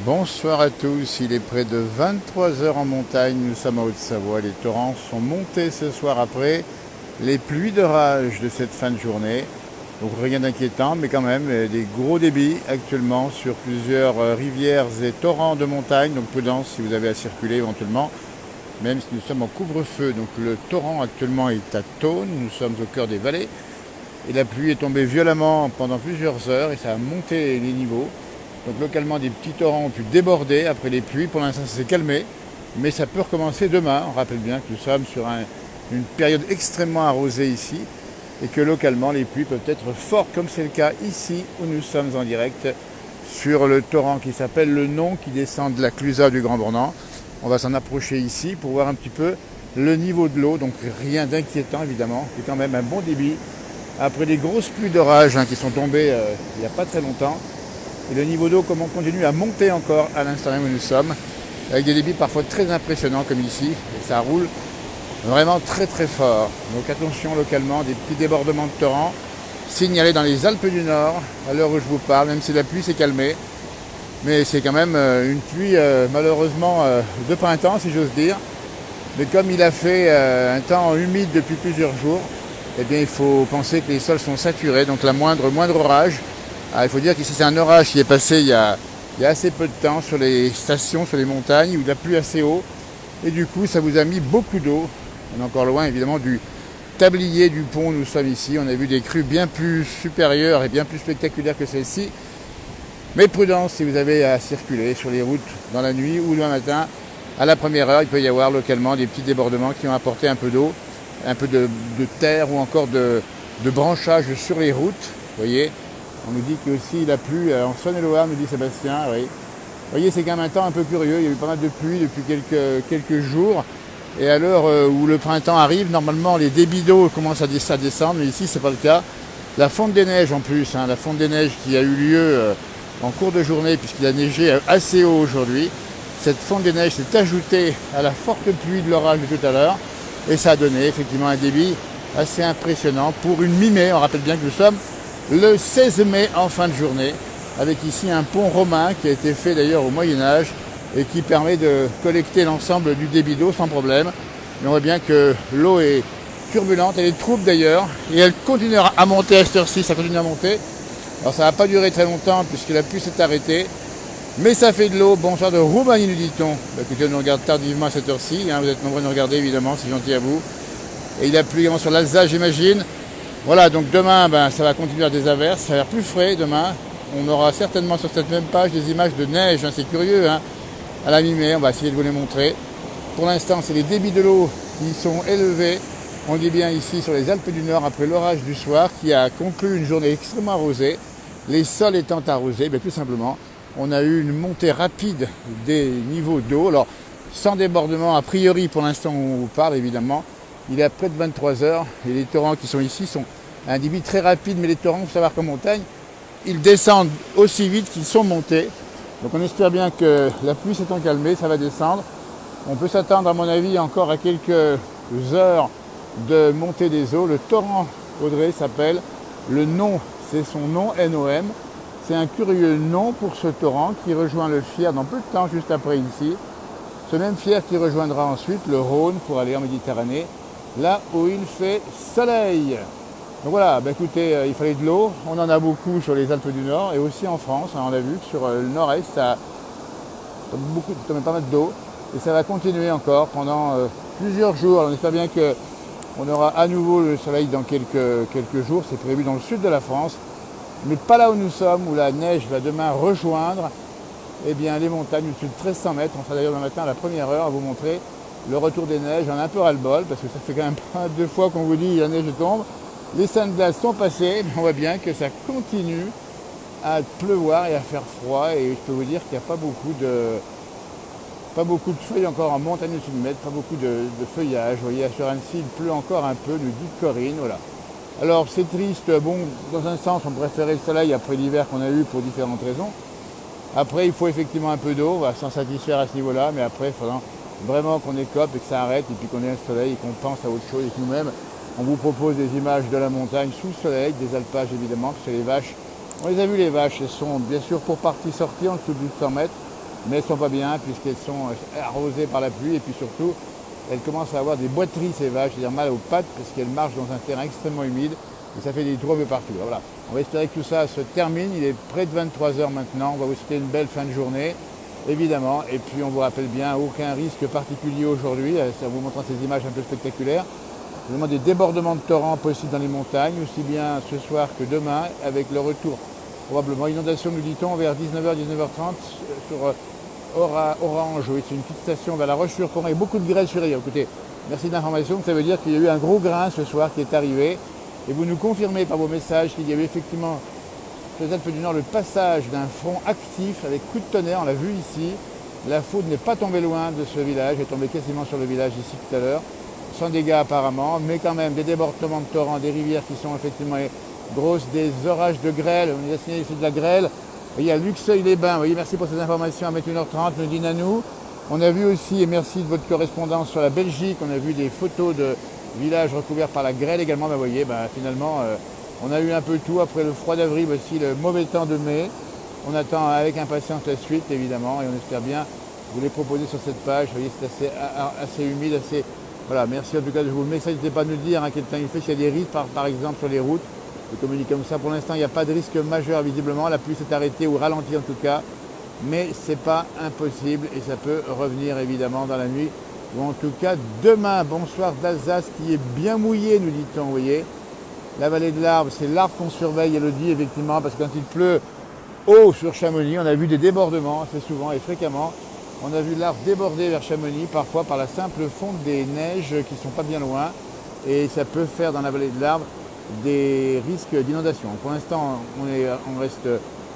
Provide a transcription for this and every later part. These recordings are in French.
Bonsoir à tous, il est près de 23 heures en montagne, nous sommes en Haute-Savoie, les torrents sont montés ce soir après les pluies d'orage de cette fin de journée. Donc rien d'inquiétant, mais quand même des gros débits actuellement sur plusieurs rivières et torrents de montagne, donc prudence si vous avez à circuler éventuellement, même si nous sommes en couvre-feu. Donc le torrent actuellement est à Thônes, nous sommes au cœur des vallées, et la pluie est tombée violemment pendant plusieurs heures et ça a monté les niveaux. Donc localement, des petits torrents ont pu déborder après les pluies. Pour l'instant, ça s'est calmé, mais ça peut recommencer demain. On rappelle bien que nous sommes sur une période extrêmement arrosée ici et que localement, les pluies peuvent être fortes, comme c'est le cas ici où nous sommes en direct sur le torrent qui s'appelle le Non, qui descend de la Clusaz du Grand Bornand. On va s'en approcher ici pour voir un petit peu le niveau de l'eau. Donc rien d'inquiétant évidemment, c'est quand même un bon débit après les grosses pluies d'orage qui sont tombées il n'y a pas très longtemps. Et le niveau d'eau continue à monter encore à l'instant même où nous sommes, avec des débits parfois très impressionnants comme ici, et ça roule vraiment très très fort. Donc attention localement, des petits débordements de torrents signalés dans les Alpes du Nord à l'heure où je vous parle, même si la pluie s'est calmée. Mais c'est quand même une pluie malheureusement de printemps si j'ose dire. Mais comme il a fait un temps humide depuis plusieurs jours, eh bien il faut penser que les sols sont saturés, donc la moindre orage. Il faut dire qu'ici c'est un orage qui est passé il y a assez peu de temps sur les stations, sur les montagnes, où il a plu assez haut. Et du coup, ça vous a mis beaucoup d'eau. On est encore loin évidemment du tablier du pont où nous sommes ici. On a vu des crues bien plus supérieures et bien plus spectaculaires que celle-ci. Mais prudence si vous avez à circuler sur les routes dans la nuit ou demain matin. À la première heure, il peut y avoir localement des petits débordements qui ont apporté un peu d'eau, un peu de terre ou encore de branchage sur les routes. Vous voyez ? On nous dit qu'aussi il a plu en Saône-et-Loire, nous dit Sébastien. Oui. Vous voyez, c'est quand même un temps un peu curieux. Il y a eu pas mal de pluie depuis quelques jours. Et à l'heure où le printemps arrive, normalement les débits d'eau commencent à descendre, mais ici c'est pas le cas. La fonte des neiges en plus, la fonte des neiges qui a eu lieu en cours de journée puisqu'il a neigé assez haut aujourd'hui. Cette fonte des neiges s'est ajoutée à la forte pluie de l'orage de tout à l'heure. Et ça a donné effectivement un débit assez impressionnant pour une mi-mai. On rappelle bien que nous sommes le 16 mai en fin de journée, avec ici un pont romain qui a été fait d'ailleurs au Moyen-Âge et qui permet de collecter l'ensemble du débit d'eau sans problème. Mais on voit bien que l'eau est turbulente, elle est trouble d'ailleurs, et elle continuera à monter à cette heure-ci, ça continue à monter. Alors ça ne va pas durer très longtemps puisque la pluie s'est arrêtée, mais ça fait de l'eau. Bonsoir de Roumanie, nous dit-on. Écoutez, on nous regarde tardivement à cette heure-ci, vous êtes nombreux à nous regarder évidemment, c'est gentil à vous. Et il a plu également sur l'Alsace, j'imagine. Voilà, donc demain, ça va continuer à des averses, ça va être plus frais demain. On aura certainement sur cette même page des images de neige, c'est curieux, à la mi-mai, on va essayer de vous les montrer. Pour l'instant, c'est les débits de l'eau qui sont élevés. On dit bien ici sur les Alpes du Nord, après l'orage du soir, qui a conclu une journée extrêmement arrosée. Les sols étant arrosés, tout simplement, on a eu une montée rapide des niveaux d'eau. Alors, sans débordement, a priori, pour l'instant, on vous parle évidemment. Il est à près de 23 heures et les torrents qui sont ici sont à un débit très rapide, mais les torrents, il faut savoir qu'en montagne, ils descendent aussi vite qu'ils sont montés. Donc on espère bien que la pluie s'étant calmée, ça va descendre. On peut s'attendre à mon avis encore à quelques heures de montée des eaux. Le torrent Audrey s'appelle le Non, c'est son nom, N-O-M. C'est un curieux nom pour ce torrent qui rejoint le Fier dans peu de temps juste après ici. Ce même Fier qui rejoindra ensuite le Rhône pour aller en Méditerranée, là où il fait soleil. Donc voilà, écoutez, il fallait de l'eau. On en a beaucoup sur les Alpes du Nord et aussi en France. On a vu que sur le nord-est, ça tombe pas mal d'eau. Et ça va continuer encore pendant plusieurs jours. Alors, on espère bien qu'on aura à nouveau le soleil dans quelques jours. C'est prévu dans le sud de la France. Mais pas là où nous sommes, où la neige va demain rejoindre les montagnes au-dessus de 1300 mètres. On sera d'ailleurs demain matin à la première heure à vous montrer le retour des neiges. On a un peu ras-le-bol parce que ça fait quand même pas 2 fois qu'on vous dit la neige tombe. Les salles de glace sont passées, mais on voit bien que ça continue à pleuvoir et à faire froid. Et je peux vous dire qu'il n'y a pas beaucoup de feuilles encore en montagne au-dessus de mètre, pas beaucoup de feuillage. Vous voyez, sur Annecy, il pleut encore un peu, nous dit Corinne. Voilà. Alors c'est triste. Bon, dans un sens, on préférait le soleil après l'hiver qu'on a eu pour différentes raisons. Après, il faut effectivement un peu d'eau, on va s'en satisfaire à ce niveau-là, mais après, il faudra vraiment qu'on écope et que ça arrête, et puis qu'on ait un soleil et qu'on pense à autre chose et que nous-mêmes, on vous propose des images de la montagne sous le soleil, des alpages évidemment, parce que les vaches, on les a vues les vaches, elles sont bien sûr pour partie sorties en dessous de 100 mètres, mais elles ne sont pas bien puisqu'elles sont arrosées par la pluie et puis surtout, elles commencent à avoir des boiteries ces vaches, c'est-à-dire mal aux pattes parce qu'elles marchent dans un terrain extrêmement humide et ça fait des trous un peu partout. Alors voilà, on va espérer que tout ça se termine, il est près de 23 heures maintenant, on va vous souhaiter une belle fin de journée, évidemment, et puis on vous rappelle bien, aucun risque particulier aujourd'hui, ça vous montrant ces images un peu spectaculaires. Vraiment des débordements de torrents possibles dans les montagnes, aussi bien ce soir que demain, avec le retour, probablement inondation, nous dit-on, vers 19h, 19h30 sur Orange, oui, c'est une petite station vers la Roche-sur-Foron, avec beaucoup de grêle sur Rire. Écoutez, merci de l'information, ça veut dire qu'il y a eu un gros grain ce soir qui est arrivé, et vous nous confirmez par vos messages qu'il y a eu effectivement sur les Alpes du Nord le passage d'un front actif avec coup de tonnerre, on l'a vu ici. La foudre n'est pas tombée loin de ce village, elle est tombée quasiment sur le village ici tout à l'heure, sans dégâts apparemment, mais quand même des débordements de torrents, des rivières qui sont effectivement grosses, des orages de grêle, on a signé ici de la grêle. Il y a Luxeuil-les-Bains, vous voyez, merci pour ces informations à 21h30, nous dit Nanou. On a vu aussi, et merci de votre correspondance sur la Belgique, on a vu des photos de villages recouverts par la grêle également, vous voyez, finalement, on a eu un peu tout, après le froid d'avril aussi, le mauvais temps de mai. On attend avec impatience la suite, évidemment, et on espère bien vous les proposer sur cette page. Vous voyez, c'est assez humide, assez... Voilà, merci en tout cas de vous le message. N'hésitez pas à nous dire quel temps il fait, s'il y a des risques, par exemple, sur les routes. De communiquer comme ça. Pour l'instant, il n'y a pas de risque majeur, visiblement. La pluie s'est arrêtée ou ralentie en tout cas. Mais ce n'est pas impossible et ça peut revenir, évidemment, dans la nuit. Ou en tout cas, demain, bonsoir d'Alsace, qui est bien mouillé, nous dit-on, vous voyez. La vallée de l'Arbre, c'est l'Arbre qu'on surveille, Elodie, effectivement, parce que quand il pleut haut sur Chamonix, on a vu des débordements assez souvent et fréquemment. On a vu l'Arbre déborder vers Chamonix, parfois par la simple fonte des neiges qui ne sont pas bien loin. Et ça peut faire dans la vallée de l'Arbre des risques d'inondation. Pour l'instant, on reste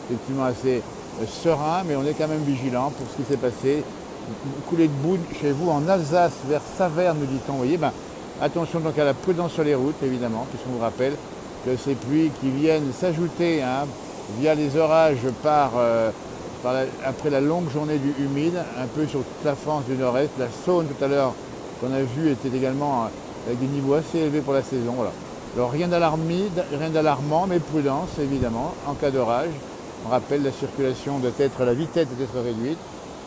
effectivement assez serein, mais on est quand même vigilant pour ce qui s'est passé. Coulée de boue chez vous en Alsace, vers Saverne, nous dit-on. Vous voyez, attention donc à la prudence sur les routes, évidemment, puisqu'on vous rappelle que ces pluies qui viennent s'ajouter via les orages après la longue journée du humide, un peu sur toute la France du Nord-Est. La Saône, tout à l'heure, qu'on a vu, était également avec des niveaux assez élevés pour la saison. Voilà. Alors rien d'alarmant, mais prudence, évidemment, en cas d'orage. On rappelle, la circulation la vitesse doit être réduite.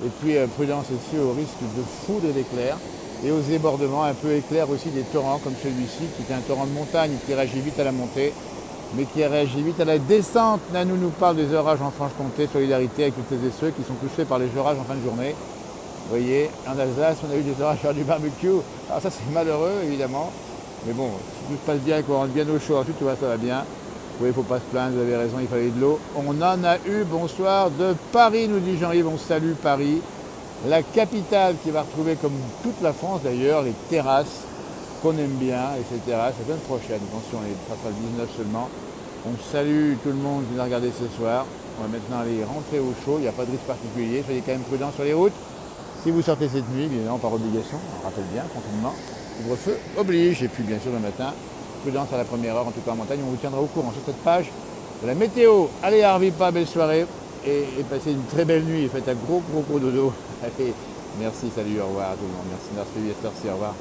Et puis prudence aussi au risque de foudre et d'éclairs. Et aux débordements un peu éclairs aussi des torrents comme celui-ci, qui est un torrent de montagne qui réagit vite à la montée, mais qui réagit vite à la descente. Nanou nous parle des orages en Franche-Comté, solidarité avec toutes celles et ceux qui sont touchés par les orages en fin de journée. Vous voyez, en Alsace, on a eu des orages faire du barbecue. Alors ça, c'est malheureux, évidemment. Mais bon, si tout se passe bien et qu'on rentre bien au chaud, ensuite, tu vois, ça va bien. Oui, il ne faut pas se plaindre, vous avez raison, il fallait de l'eau. On en a eu, bonsoir, de Paris, nous dit Jean-Yves, on salue Paris. La capitale qui va retrouver, comme toute la France d'ailleurs, les terrasses qu'on aime bien, etc. C'est la semaine prochaine, attention, ça sera le 19 seulement. On salue tout le monde qui nous a regardé ce soir. On va maintenant aller rentrer au chaud, il n'y a pas de risque particulier, soyez quand même prudents sur les routes. Si vous sortez cette nuit, bien évidemment, par obligation, on rappelle bien, confinement, couvre-feu oblige. Et puis bien sûr le matin, prudence à la première heure, en tout cas en montagne, on vous tiendra au courant sur cette page de la météo. Allez, à Arvipa, belle soirée et passez une très belle nuit et faites un gros dodo. Allez, merci, salut, au revoir à tout le monde. Merci d'avoir suivi cette heure-ci, au revoir.